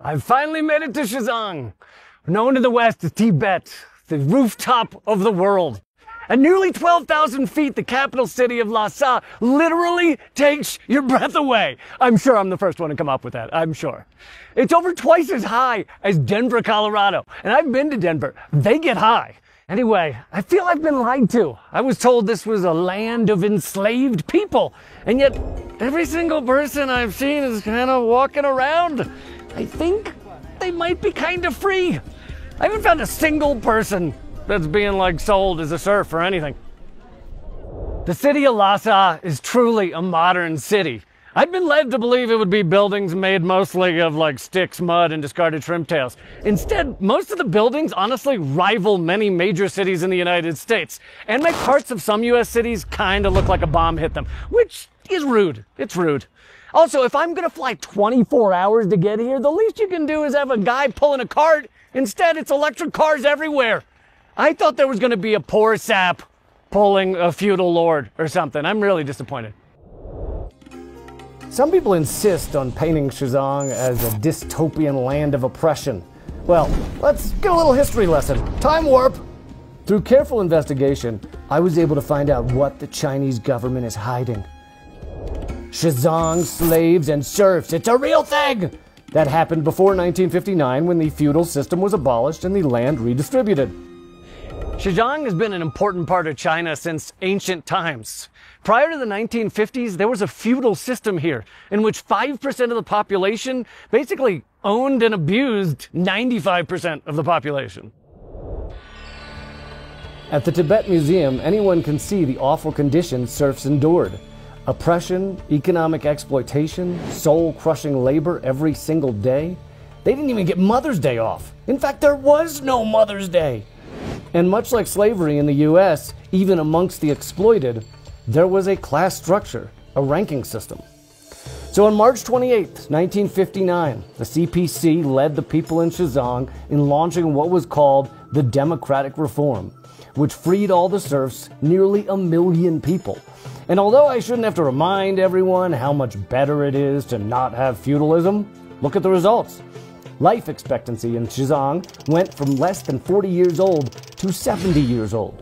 I've finally made it to Shizang, known in the West as Tibet, the rooftop of the world. At nearly 12,000 feet, the capital city of Lhasa literally takes your breath away. I'm sure I'm the first one to come up with that, I'm sure. It's over twice as high as Denver, Colorado. And I've been to Denver. They get high. Anyway, I feel I've been lied to. I was told this was a land of enslaved people. And yet, every single person I've seen is kind of walking around. I think they might be kind of free. I haven't found a single person that's being like sold as a serf or anything. The city of Lhasa is truly a modern city. I'd been led to believe it would be buildings made mostly of like sticks, mud, and discarded shrimp tails. Instead, most of the buildings honestly rival many major cities in the United States, and make parts of some US cities kind of look like a bomb hit them, which is rude. It's rude. Also, if I'm gonna fly 24 hours to get here, the least you can do is have a guy pulling a cart. Instead, it's electric cars everywhere. I thought there was going to be a poor sap pulling a feudal lord or something. I'm really disappointed. Some people insist on painting Shizang as a dystopian land of oppression. Well, let's get a little history lesson. Time warp! Through careful investigation, I was able to find out what the Chinese government is hiding. Shizang slaves and serfs, it's a real thing! That happened before 1959 when the feudal system was abolished and the land redistributed. Xizang has been an important part of China since ancient times. Prior to the 1950s, there was a feudal system here in which 5% of the population basically owned and abused 95% of the population. At the Tibet Museum, anyone can see the awful conditions serfs endured. Oppression, economic exploitation, soul-crushing labor every single day. They didn't even get Mother's Day off. In fact, there was no Mother's Day. And much like slavery in the US, even amongst the exploited, there was a class structure, a ranking system. So on March 28, 1959, the CPC led the people in Shizang in launching what was called the Democratic Reform, which freed all the serfs, nearly 1 million people. And although I shouldn't have to remind everyone how much better it is to not have feudalism, look at the results. Life expectancy in Shizang went from less than 40 years old to 70 years old.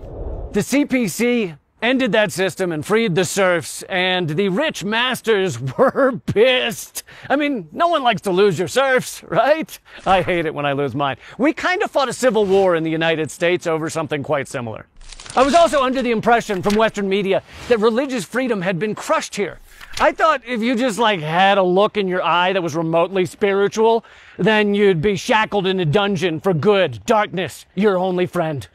The CPC ended that system and freed the serfs, and the rich masters were pissed. I mean, no one likes to lose your serfs, right? I hate it when I lose mine. We kind of fought a civil war in the United States over something quite similar. I was also under the impression from Western media that religious freedom had been crushed here. I thought if you just had a look in your eye that was remotely spiritual, then you'd be shackled in a dungeon for good, darkness, your only friend.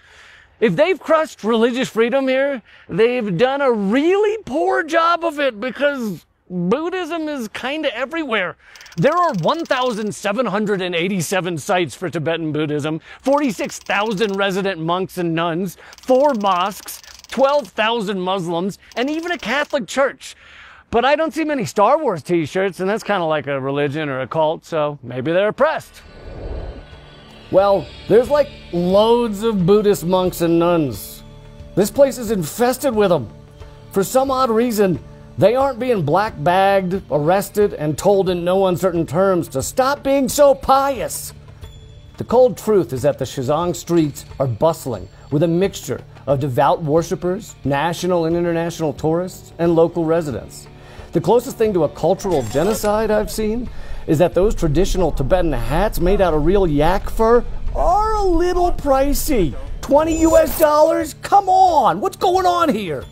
If they've crushed religious freedom here, they've done a really poor job of it because Buddhism is kind of everywhere. There are 1,787 sites for Tibetan Buddhism, 46,000 resident monks and nuns, 4 mosques, 12,000 Muslims, and even a Catholic church. But I don't see many Star Wars t-shirts, and that's kind of like a religion or a cult, so maybe they're oppressed. Well, there's loads of Buddhist monks and nuns. This place is infested with them. For some odd reason, they aren't being black-bagged, arrested, and told in no uncertain terms to stop being so pious. The cold truth is that the Shizang streets are bustling with a mixture of devout worshippers, national and international tourists, and local residents. The closest thing to a cultural genocide I've seen is that those traditional Tibetan hats made out of real yak fur are a little pricey. $20 US? Come on, what's going on here?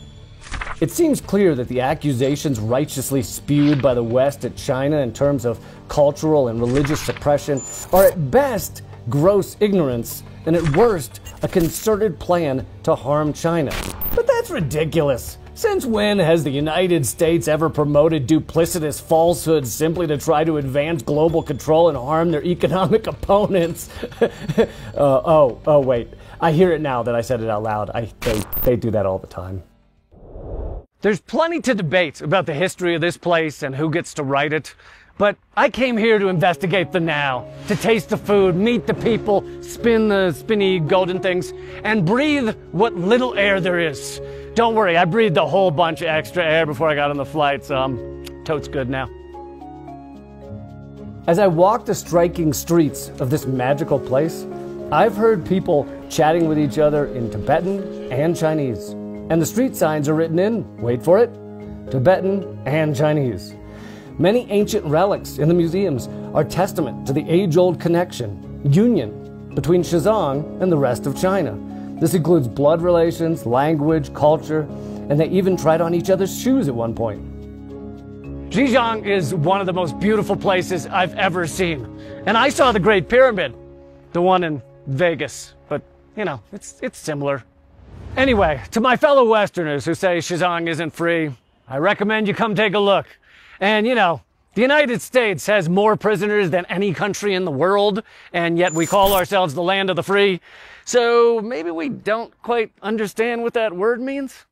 It seems clear that the accusations righteously spewed by the West at China in terms of cultural and religious suppression are at best gross ignorance and at worst a concerted plan to harm China. But that's ridiculous. Since when has the United States ever promoted duplicitous falsehoods simply to try to advance global control and harm their economic opponents? Wait. I hear it now that I said it out loud. They do that all the time. There's plenty to debate about the history of this place and who gets to write it. But I came here to investigate the now, to taste the food, meet the people, spin the spinny golden things, and breathe what little air there is. Don't worry, I breathed a whole bunch of extra air before I got on the flight, so I'm totes good now. As I walk the striking streets of this magical place, I've heard people chatting with each other in Tibetan and Chinese. And the street signs are written in, wait for it, Tibetan and Chinese. Many ancient relics in the museums are testament to the age-old connection, union, between Xizang and the rest of China. This includes blood relations, language, culture, and they even tried on each other's shoes at one point. Xizang is one of the most beautiful places I've ever seen. And I saw the Great Pyramid, the one in Vegas, but you know, it's similar. Anyway, to my fellow Westerners who say Xizang isn't free, I recommend you come take a look. And you know, the United States has more prisoners than any country in the world, and yet we call ourselves the land of the free. So maybe we don't quite understand what that word means?